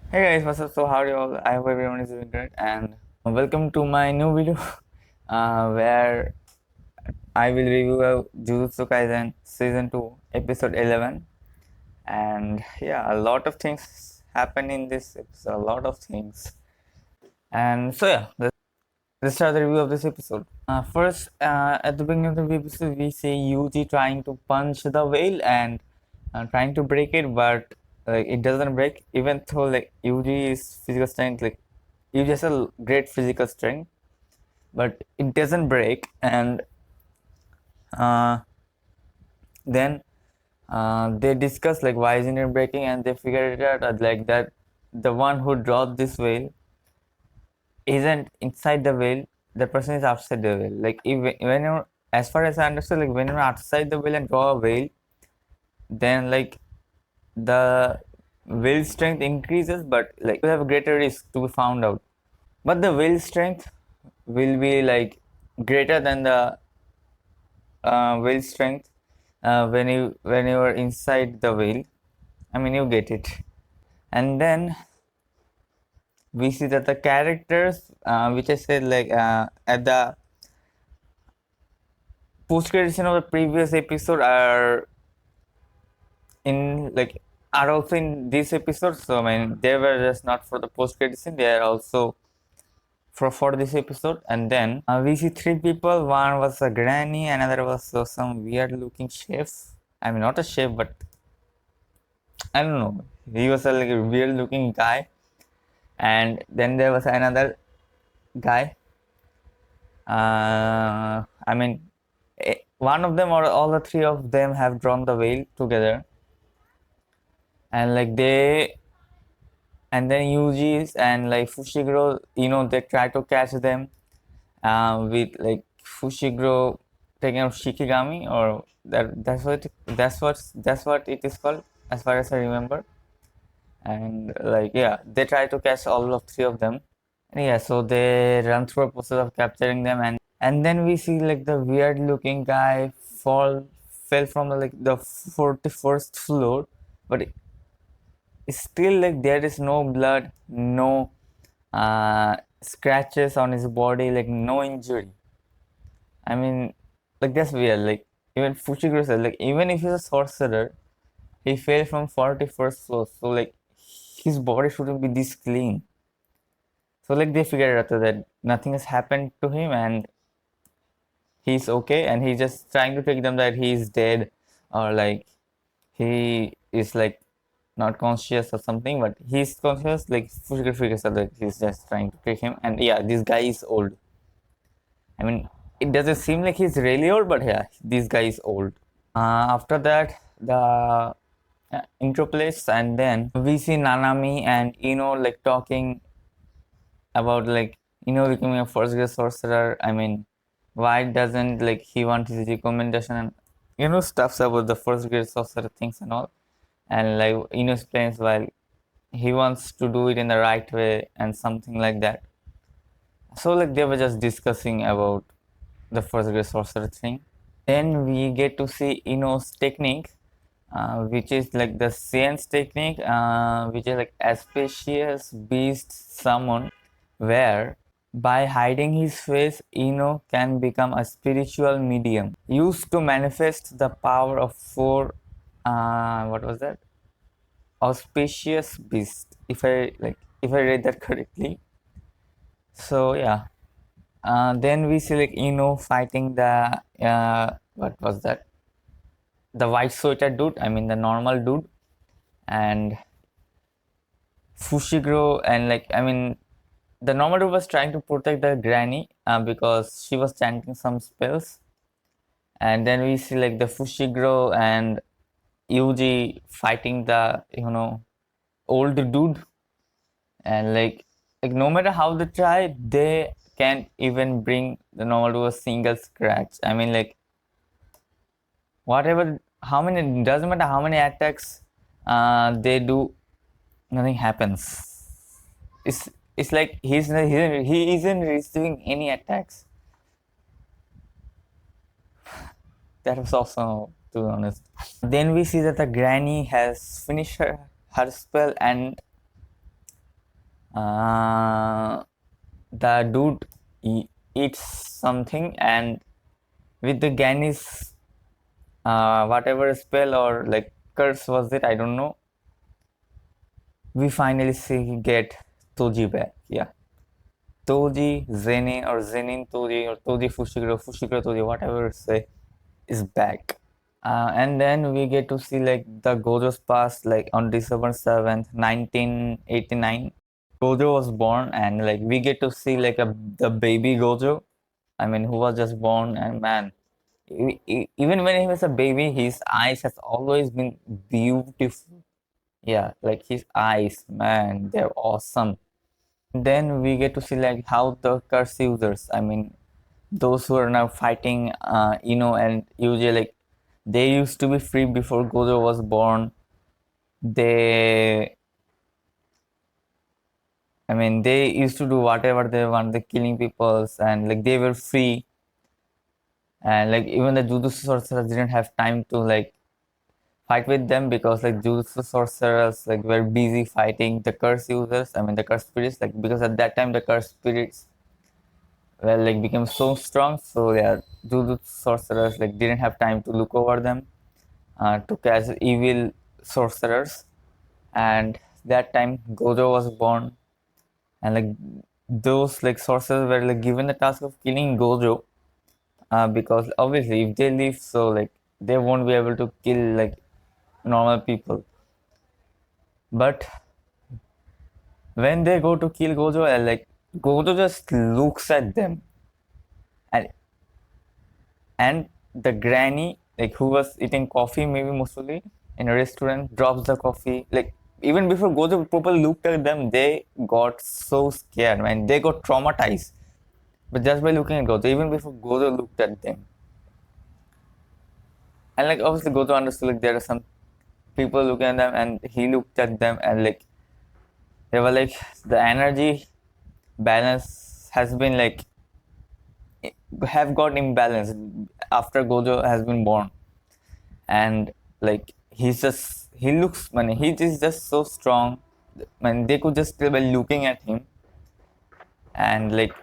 Hey guys, what's up? So how are you all? I hope everyone is doing great and welcome to my new video where I will review Jujutsu Kaisen Season 2 Episode 11. And yeah, a lot of things happen in this episode, a lot of things. And so yeah, let's start the review of this episode. First, at the beginning of the episode, we see Yuji trying to punch the whale and trying to break it, but it doesn't break. Even though like Yuji is physical strength, like Yuji has a great physical strength, but it doesn't break. And uh, then they discuss like why isn't it breaking, and they figure it out like that the one who dropped this whale isn't inside the whale, the person is outside the whale. Like if when you're, as far as I understand, like when you're outside the whale and draw a whale, then like the whale strength increases, but like you have a greater risk to be found out. But the whale strength will be like greater than the whale strength when you are inside the whale. I mean, you get it. And then we see that the characters, which I said like at the post credit scene of the previous episode are in like are also in this episode. So I mean they were just not for the post credit scene, they are also for this episode. And then we see three people. One was a granny, another was some weird looking chef. I mean not a chef, but I don't know, he was a like a weird looking guy. And then there was another guy. I mean one of them or all the three of them have drawn the veil together, and like they and then Yuji's and like Fushiguro, they try to catch them with like Fushiguro taking out Shikigami, or that's what it is called as far as I remember. And like yeah, they try to catch all of three of them. And yeah, so they run through a process of capturing them, and then we see like the weird looking guy fell from like the 41st floor, but still like there is no blood, no scratches on his body, like no injury. I mean, like that's weird. Like even Fushiguro said, like even if he's a sorcerer, he fell from 41st floor, so like his body shouldn't be this clean. So like they figured out that nothing has happened to him and he's okay, and he's just trying to trick them that he's dead, or like he is like not conscious or something, but he's conscious. Like Fushiguro figures out that he's just trying to trick him. And yeah, this guy is old. I mean, it doesn't seem like he's really old, but yeah, this guy is old. After that, the intro plays, and then we see Nanami and like talking about like becoming a first grade sorcerer. I mean, why doesn't like he want his recommendation and stuffs about the first grade sorcerer things and all. And like explains why he wants to do it in the right way and something like that. So like they were just discussing about the first grade sorcerer thing. Then we get to see Ino's technique, which is like the science technique, which is like auspicious beast summon, where by hiding his face, Ino can become a spiritual medium used to manifest the power of four. What was that? Auspicious beast. If I read that correctly. So yeah. Then we see like fighting the what was that? The white sweater dude. I mean the normal dude, and Fushiguro, and like I mean the normal dude was trying to protect the granny because she was chanting some spells. And then we see like the Fushiguro and Yuji fighting the old dude. And like no matter how they try, they can't even bring the normal to a single scratch. I mean like whatever, how many, doesn't matter how many attacks they do, nothing happens. It's like he isn't receiving any attacks. That was awesome, to be honest. Then we see that the granny has finished her spell, and Uh, the dude eats something, and with the Gannis, whatever spell or like curse was it, I don't know. We finally see get Toji back. Yeah, Toji, Zenin or Zenin Toji or Toji Fushiguro, Fushiguro Toji, whatever it say, is back. And then we get to see like the Gojo's past, like on December 7th, 1989. Gojo was born, and like we get to see like the baby Gojo. I mean, who was just born, and man, even when he was a baby, his eyes has always been beautiful. Yeah, like his eyes, man, they're awesome. Then we get to see like how the curse users, I mean, those who are now fighting, and usually like they used to be free before Gojo was born. They, I mean, they used to do whatever they want, the killing peoples, and like they were free. And like even the Jujutsu sorcerers didn't have time to like fight with them because like Jujutsu sorcerers like were busy fighting the curse users. I mean the curse spirits, like because at that time the curse spirits well like became so strong. So yeah, Jujutsu sorcerers like didn't have time to look over them to catch evil sorcerers. And that time Gojo was born, and like those like sorcerers were like given the task of killing Gojo, because obviously if they leave, so like they won't be able to kill like normal people. But when they go to kill Gojo, like Gojo just looks at them, and the granny like who was eating coffee maybe mostly in a restaurant drops the coffee. Like even before Gojo properly looked at them, they got so scared, man. They got traumatized. But just by looking at Gojo, even before Gojo looked at them, and like obviously Gojo understood like there are some people looking at them, and he looked at them, and like they were like the energy balance has been like have got imbalanced after Gojo has been born. And like he looks, man, he is just so strong. Man, they could just tell by looking at him, and like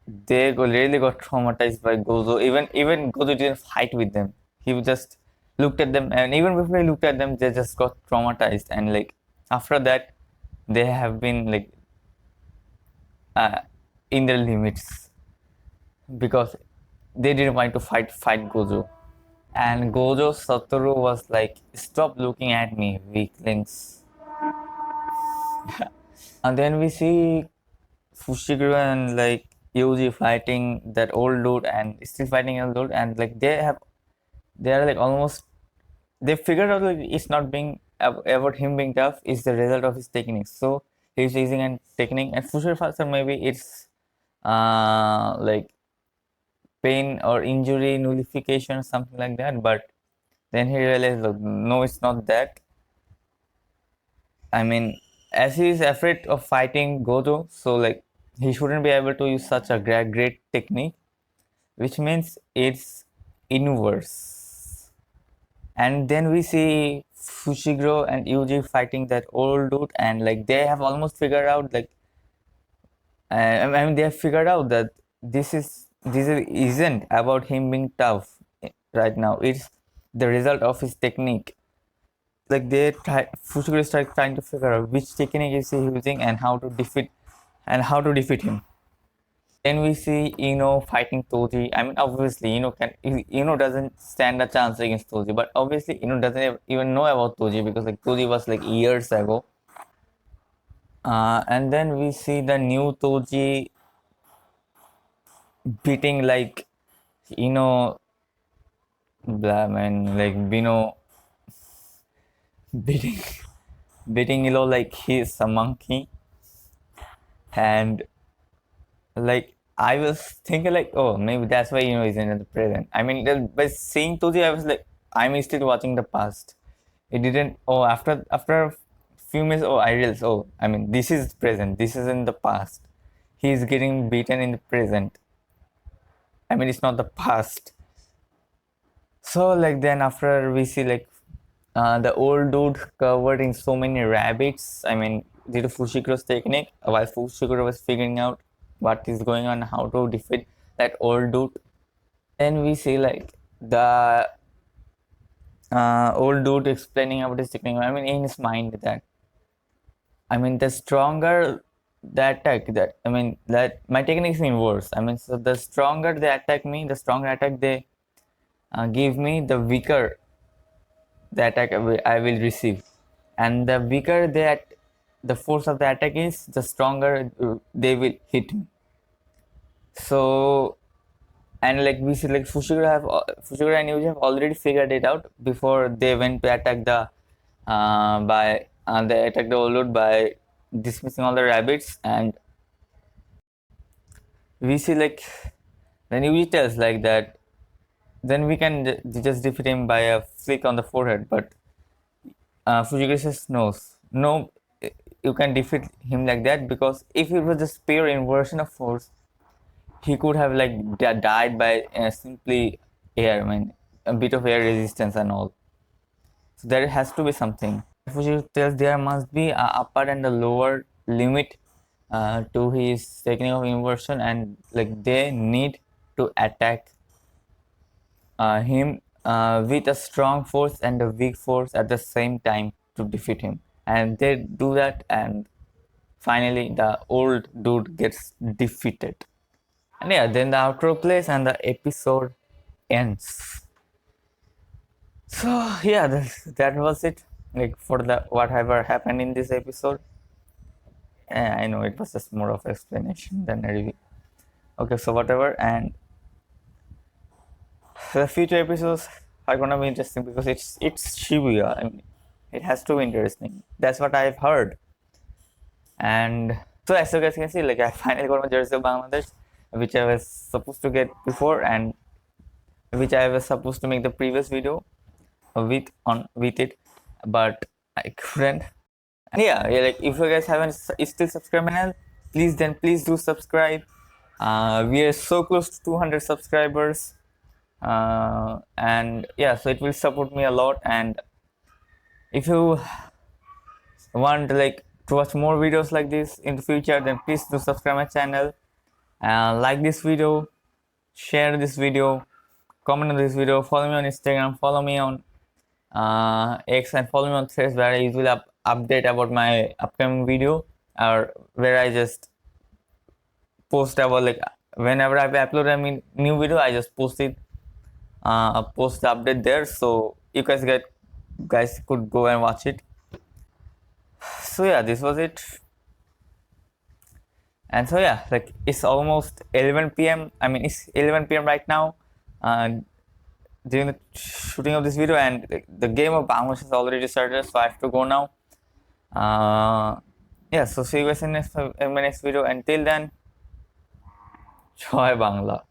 really got traumatized by Gozo. Even Gozo didn't fight with them. He just looked at them, and even before he looked at them, they just got traumatized. And like after that, they have been like uh, in their limits because they didn't want to fight Gojo. And Gojo Satoru was like, "Stop looking at me, weaklings." And then we see Fushiguro and like Yuji fighting that old dude and still fighting old dude, and like they are like almost they figured out like it's not being about him being tough is the result of his techniques. So he's using a technique, and Fushiguro faster maybe it's like pain or injury nullification, something like that. But then he realized, look, no, it's not that. I mean, as he is afraid of fighting Gojo, so like he shouldn't be able to use such a great technique, which means it's inverse. And then we see Fushiguro and Yuji fighting that old dude, and like they have almost figured out like I mean they have figured out that isn't about him being tough right now. It's the result of his technique. Like Fushiguro start trying to figure out which technique is he using and how to defeat him. Then we see fighting Toji. I mean, obviously doesn't stand a chance against Toji, but obviously doesn't even know about Toji because like Toji was like years ago. And then we see the new Toji beating like you know blah man like beating beating like he's a monkey. And like I was thinking like, oh, maybe that's why he's in the present. I mean, by seeing Toji, I was like, I'm still watching the past. It didn't. Oh, after a few minutes, oh, I realized. Oh, I mean, this is present. This is in the past. He's getting beaten in the present. I mean, it's not the past. So like then after we see like the old dude covered in so many rabbits. I mean, due to Fushigro's technique, while Fushiguro was figuring out what is going on, how to defeat that old dude. Then we see like the old dude explaining about his technique. I mean, in his mind that, I mean, the stronger the attack, that I mean that my technique is inverse. I mean, so the stronger they attack me, the stronger attack they give me, the weaker the attack I will receive, and the weaker the force of the attack is, the stronger they will hit me. So, and like we see, like Fushiguro and Yuji have already figured it out before they went to attack they attacked the overload by dismissing all the rabbits. And we see like when Yuji tells like that, then we can just defeat him by a flick on the forehead. But Fushiguro says no, you can defeat him like that, because if it was just pure inversion of force, he could have like died by simply air. I mean, a bit of air resistance and all. So there has to be something. Fushiguro tells there must be a upper and a lower limit to his technique of inversion, and like they need to attack him with a strong force and a weak force at the same time to defeat him. And they do that, and finally the old dude gets defeated. And yeah, then the outro plays and the episode ends. So yeah, that was it. Like for the whatever happened in this episode. I know it was just more of explanation than a review. Okay, so whatever, and the future episodes are gonna be interesting because it's Shibuya. I mean, it has to be interesting. That's what I've heard. And so as you guys can see, like I finally got my jersey of Bangladesh, which I was supposed to get before, and which I was supposed to make the previous video with it, but I couldn't. And yeah, like if you guys haven't still subscribed my channel, please do subscribe. We are so close to 200 subscribers, and yeah, so it will support me a lot. And if you want like to watch more videos like this in the future, then please do subscribe my channel, like this video, share this video, comment on this video, follow me on Instagram, follow me on X, and follow me on Threads, where I usually update about my upcoming video, or where I just post about like whenever I upload a new video, I just post the update there, so you guys could go and watch it. So yeah, this was it. And so yeah, like it's almost 11 p.m. I mean, it's 11 p.m. right now during the shooting of this video, and the game of Bangladesh has already started, so I have to go now. Yeah, so see you guys in my next video. Until then, Joy Bangla.